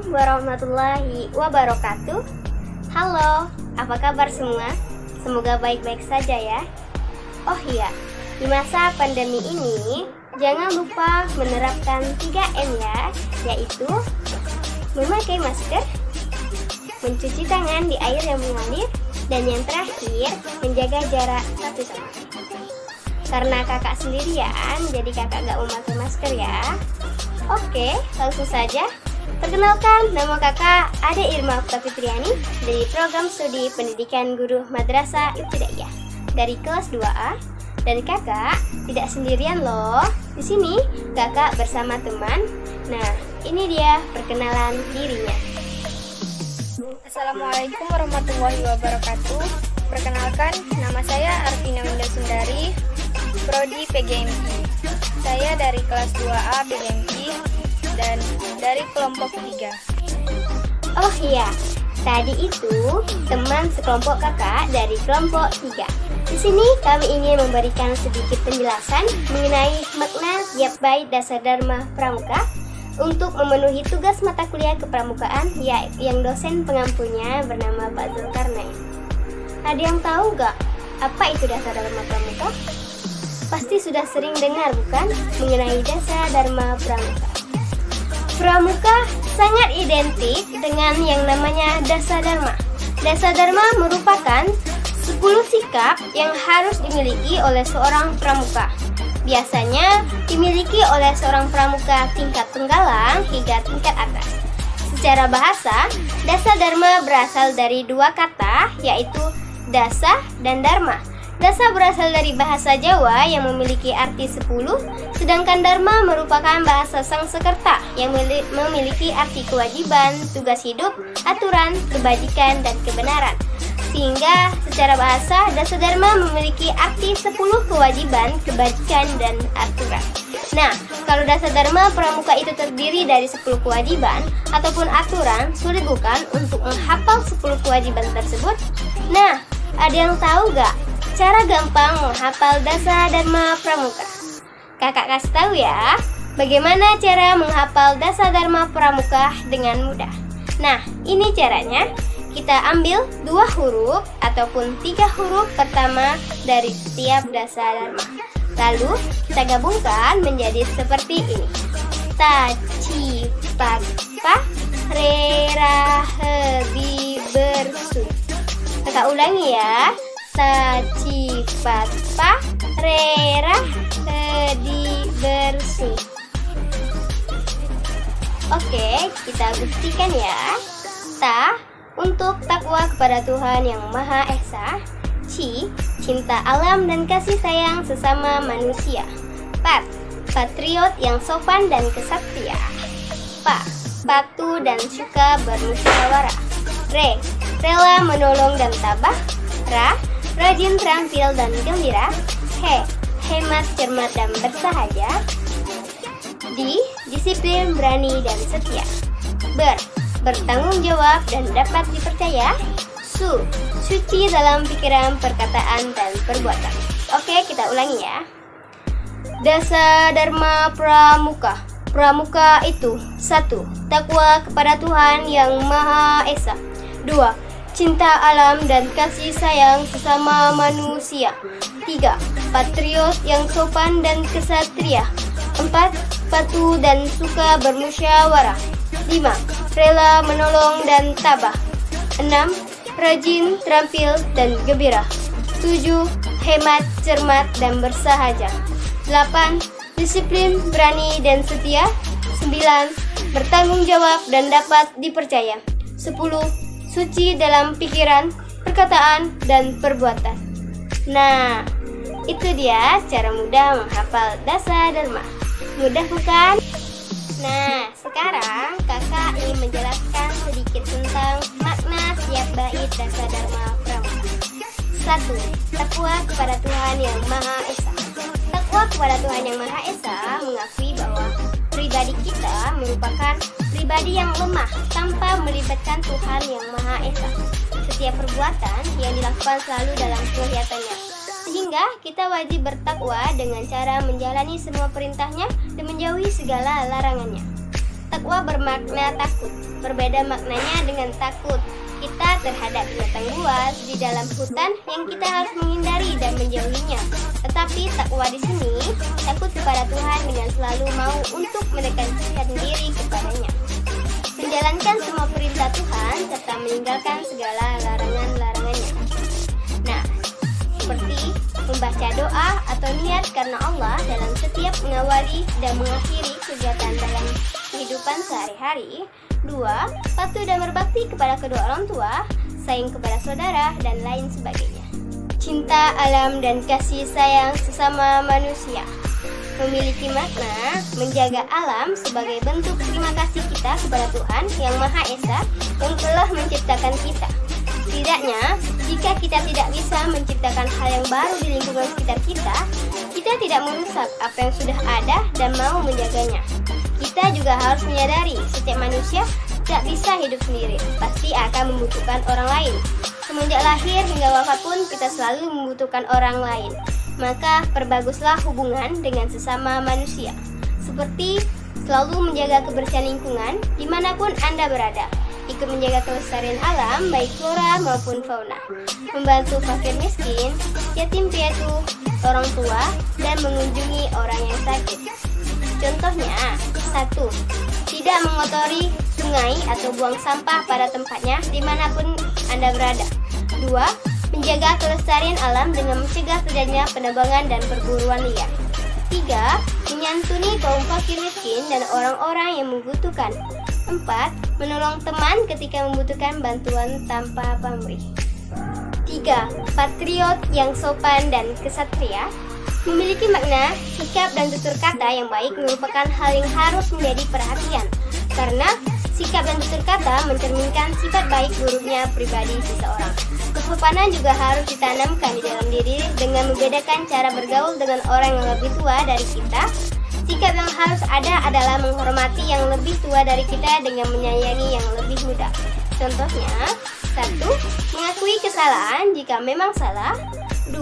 warahmatullahi wabarakatuh. Halo, apa kabar semua? Semoga baik-baik saja ya. Oh iya, di masa pandemi ini jangan lupa menerapkan 3M ya, yaitu memakai masker, mencuci tangan di air yang mengalir, dan yang terakhir menjaga jarak satu sama lain. Karena kakak sendirian, jadi kakak gak memakai masker ya. Oke, langsung saja. Perkenalkan, nama kakak Ade Irma Oktafitriani dari program studi pendidikan guru Madrasah Ibtidaiyah dari kelas 2A. Dan kakak tidak sendirian loh. Di sini kakak bersama teman. Nah, ini dia perkenalan dirinya. Assalamualaikum warahmatullahi wabarakatuh. Perkenalkan, nama saya Arvina Winda Sundari, Prodi PGMI. Saya dari kelas 2A PGMI dan dari kelompok 3. Oh iya, tadi itu teman sekelompok kakak dari kelompok 3. Di sini kami ingin memberikan sedikit penjelasan mengenai makna tiap bait dasar Dharma Pramuka untuk memenuhi tugas mata kuliah kepramukaan yang dosen pengampunya bernama Pak Zulkarnain. Ada yang tahu gak apa itu dasar Dharma Pramuka? Pasti sudah sering dengar bukan mengenai dasar Dharma Pramuka. Pramuka sangat identik dengan yang namanya Dasa Dharma. Dasa Dharma merupakan 10 sikap yang harus dimiliki oleh seorang pramuka. Biasanya dimiliki oleh seorang pramuka tingkat penggalang hingga tingkat atas. Secara bahasa, Dasa Dharma berasal dari dua kata, yaitu dasa dan dharma. Dasa berasal dari bahasa Jawa yang memiliki arti 10, sedangkan dharma merupakan bahasa Sangsekerta yang memiliki arti kewajiban, tugas hidup, aturan, kebajikan, dan kebenaran. Sehingga secara bahasa, dasa dharma memiliki arti 10 kewajiban, kebajikan, dan aturan. Nah, kalau dasa dharma pramuka itu terdiri dari 10 kewajiban ataupun aturan, sulit bukan untuk menghafal 10 kewajiban tersebut? Nah, ada yang tahu gak cara gampang menghafal Dasa Dharma Pramuka? Kakak kasih tahu ya, bagaimana cara menghafal Dasa Dharma Pramuka dengan mudah. Nah, ini caranya. Kita ambil 2 huruf ataupun 3 huruf pertama dari setiap Dasa Dharma. Lalu kita gabungkan menjadi seperti ini. Ta, ci, pa, pa, re, ra, he, bi, ber, su. Kakak ulangi ya. Ta, ci, pa, pa, re, ra, he, di, ber, su. Oke, kita buktikan ya. Ta, untuk takwa kepada Tuhan yang Maha Esa. Ci, cinta alam dan kasih sayang sesama manusia. Pat, patriot yang sopan dan kesatria. Pa, patuh dan suka bermusyawarah. Re, rela menolong dan tabah. Ra, rajin, terampil, dan gembira. He, hemat, cermat, dan bersahaja. Di, disiplin, berani, dan setia. Ber, bertanggung jawab dan dapat dipercaya. Su, suci dalam pikiran, perkataan, dan perbuatan. Oke, kita ulangi ya. Dasa Dharma Pramuka. Pramuka itu 1. Takwa kepada Tuhan yang Maha Esa. 2. Cinta alam dan kasih sayang sesama manusia. 3. Patriot yang sopan dan kesatria. 4. Patuh dan suka bermusyawarah. 5. Rela menolong dan tabah. 6. Rajin, terampil, dan gembira. 7. Hemat, cermat, dan bersahaja. 8. Disiplin, berani, dan setia. 9. Bertanggung jawab dan dapat dipercaya. 10. Suci dalam pikiran, perkataan, dan perbuatan. Nah, itu dia cara mudah menghafal Dasa Dharma. Mudah bukan? Nah, sekarang kakak ingin menjelaskan sedikit tentang makna tiap bait Dasa Dharma Pramuka. 1. Takwa kepada Tuhan yang Maha Esa. Takwa kepada Tuhan yang Maha Esa mengakui bahwa pribadi kita merupakan pribadi yang lemah tanpa melibatkan Tuhan yang Maha Esa. Setiap perbuatan yang dilakukan selalu dalam kelihatannya. Sehingga kita wajib bertakwa dengan cara menjalani semua perintahnya dan menjauhi segala larangannya. Takwa bermakna takut. Berbeda maknanya dengan takut kita terhadap binatang buas di dalam hutan yang kita harus menghindari dan menjauhinya. Tetapi takwa di sini takut kepada Tuhan dengan selalu mau untuk mendekatkan diri kepadanya, menjalankan semua perintah Tuhan serta meninggalkan segala larangan-larangannya. Nah, seperti membaca doa atau niat karena Allah dalam setiap mengawali dan mengakhiri kegiatan dalam kehidupan sehari-hari. 2. Patuh dan berbakti kepada kedua orang tua, sayang kepada saudara, dan lain sebagainya. Cinta alam dan kasih sayang sesama manusia memiliki makna menjaga alam sebagai bentuk terima kasih kita kepada Tuhan Yang Maha Esa yang telah menciptakan kita. Setidaknya, jika kita tidak bisa menciptakan hal yang baru di lingkungan sekitar kita, kita tidak merusak apa yang sudah ada dan mau menjaganya. Kita juga harus menyadari setiap manusia tidak bisa hidup sendiri, pasti akan membutuhkan orang lain. Semenjak lahir hingga wafat pun kita selalu membutuhkan orang lain. Maka perbaguslah hubungan dengan sesama manusia, seperti selalu menjaga kebersihan lingkungan dimanapun Anda berada, ikut menjaga kelestarian alam baik flora maupun fauna, membantu fakir miskin, yatim piatu, orang tua, dan mengunjungi orang yang sakit. Contohnya, 1. Tidak mengotori sungai atau buang sampah pada tempatnya dimanapun Anda berada. 2. Menjaga kelestarian alam dengan mencegah terjadinya penebangan dan perburuan liar. 3. Menyantuni kaum fakir miskin dan orang-orang yang membutuhkan. 4. Menolong teman ketika membutuhkan bantuan tanpa pamrih. 3. Patriot yang sopan dan kesatria memiliki makna sikap dan tutur kata yang baik merupakan hal yang harus menjadi perhatian, karena sikap dan tutur kata mencerminkan sifat baik buruknya pribadi seseorang. Kesopanan juga harus ditanamkan di dalam diri dengan membedakan cara bergaul dengan orang yang lebih tua dari kita. Sikap yang harus ada adalah menghormati yang lebih tua dari kita dengan menyayangi yang lebih muda. Contohnya, 1. Mengakui kesalahan jika memang salah. 2.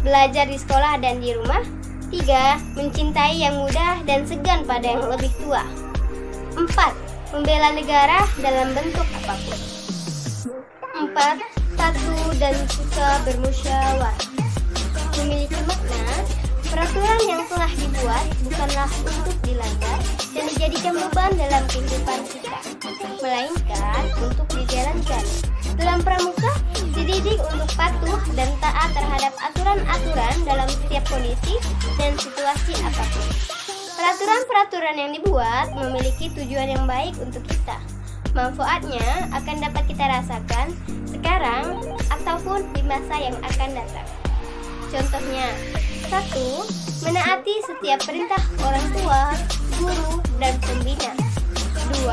Belajar di sekolah dan di rumah. 3. Mencintai yang muda dan segan pada yang lebih tua. 4. Membela negara dalam bentuk apapun. 4. Patuh dan suka bermusyawarah memiliki makna peraturan yang telah dibuat bukanlah untuk dilanggar dan dijadikan beban dalam kehidupan kita, melainkan untuk dijalankan. Dalam pramuka, dididik untuk patuh dan taat terhadap aturan-aturan dalam setiap kondisi dan situasi apapun. Peraturan-peraturan yang dibuat memiliki tujuan yang baik untuk kita. Manfaatnya akan dapat kita rasakan sekarang ataupun di masa yang akan datang. Contohnya, 1. Menaati setiap perintah orang tua, guru, dan pembina. 2.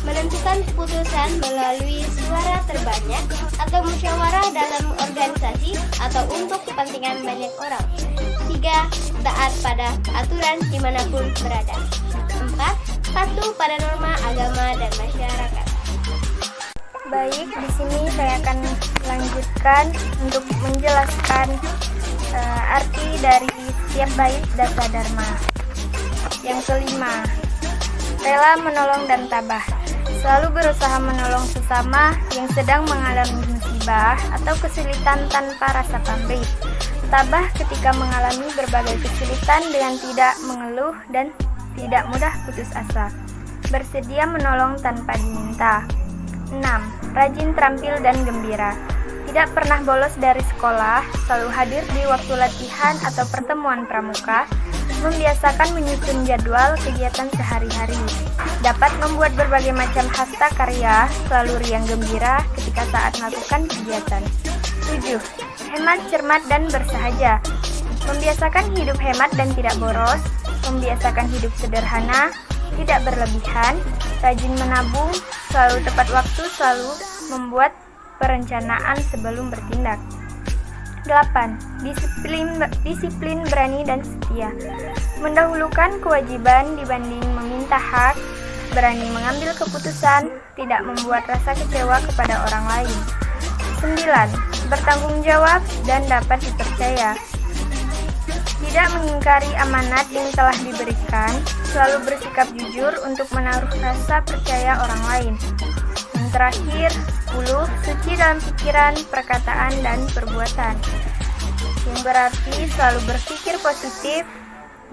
Menentukan keputusan melalui suara terbanyak atau musyawarah dalam organisasi atau untuk kepentingan banyak orang. 3. Taat pada aturan dimanapun berada. 4. Patuh pada norma agama dan masyarakat. Baik, di sini saya akan lanjutkan untuk menjelaskan arti dari setiap bait dasa dharma. Yang kelima, rela menolong dan tabah. Selalu berusaha menolong sesama yang sedang mengalami musibah atau kesulitan tanpa rasa pamrih. Tabah ketika mengalami berbagai kesulitan dengan tidak mengeluh dan tidak mudah putus asa. Bersedia menolong tanpa diminta. 6. Rajin, terampil, dan gembira. Tidak pernah bolos dari sekolah, selalu hadir di waktu latihan atau pertemuan pramuka, membiasakan menyusun jadwal kegiatan sehari-hari. Dapat membuat berbagai macam hasta karya, selalu riang gembira ketika saat melakukan kegiatan. 7. Hemat, cermat, dan bersahaja. Membiasakan hidup hemat dan tidak boros, membiasakan hidup sederhana, tidak berlebihan, rajin menabung, selalu tepat waktu, selalu membuat perencanaan sebelum bertindak. 8. Disiplin, berani, dan setia. Mendahulukan kewajiban dibanding meminta hak, berani mengambil keputusan, tidak membuat rasa kecewa kepada orang lain. 9. Bertanggung jawab dan dapat dipercaya. Di tidak mengingkari amanat yang telah diberikan, selalu bersikap jujur untuk menaruh rasa percaya orang lain. Yang terakhir, 10. Suci dalam pikiran, perkataan, dan perbuatan. Yang berarti selalu berpikir positif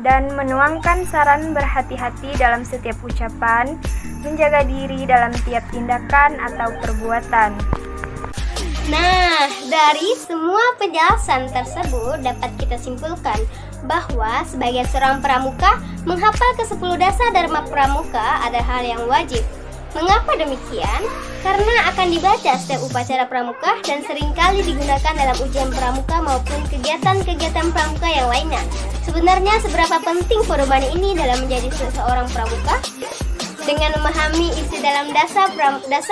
dan menuangkan saran berhati-hati dalam setiap ucapan, menjaga diri dalam tiap tindakan atau perbuatan. Nah, dari semua penjelasan tersebut dapat kita simpulkan bahwa sebagai seorang pramuka, menghafal ke-10 dasar Dharma Pramuka adalah hal yang wajib. Mengapa demikian? Karena akan dibaca setiap upacara pramuka dan seringkali digunakan dalam ujian pramuka maupun kegiatan-kegiatan pramuka yang lainnya. Sebenarnya seberapa penting pedoman ini dalam menjadi seseorang pramuka? Dengan memahami isi dalam dasar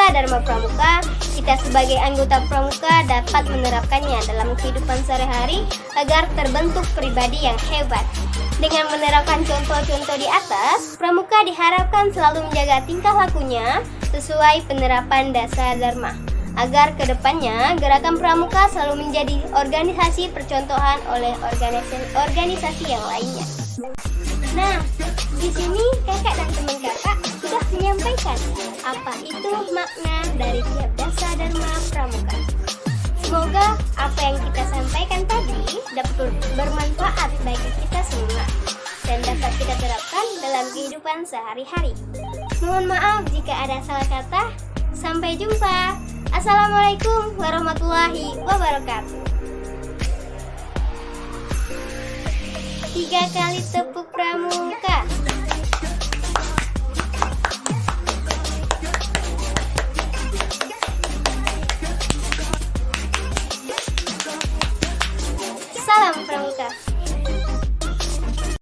Dharma Pramuka, kita sebagai anggota pramuka dapat menerapkannya dalam kehidupan sehari-hari agar terbentuk pribadi yang hebat. Dengan menerapkan contoh-contoh di atas, pramuka diharapkan selalu menjaga tingkah lakunya sesuai penerapan dasar Dharma, agar kedepannya gerakan pramuka selalu menjadi organisasi percontohan oleh organisasi yang lainnya. Nah, di sini kakak dan teman kakak sudah menyampaikan apa itu makna dari tiap dasar Dharma Pramuka. Semoga apa yang kita sampaikan tadi dapat bermanfaat bagi kita semua dan dapat kita terapkan dalam kehidupan sehari-hari. Mohon maaf jika ada salah kata. Sampai jumpa. Assalamualaikum warahmatullahi wabarakatuh. 3 kali tepuk pramuka. Salam pramuka.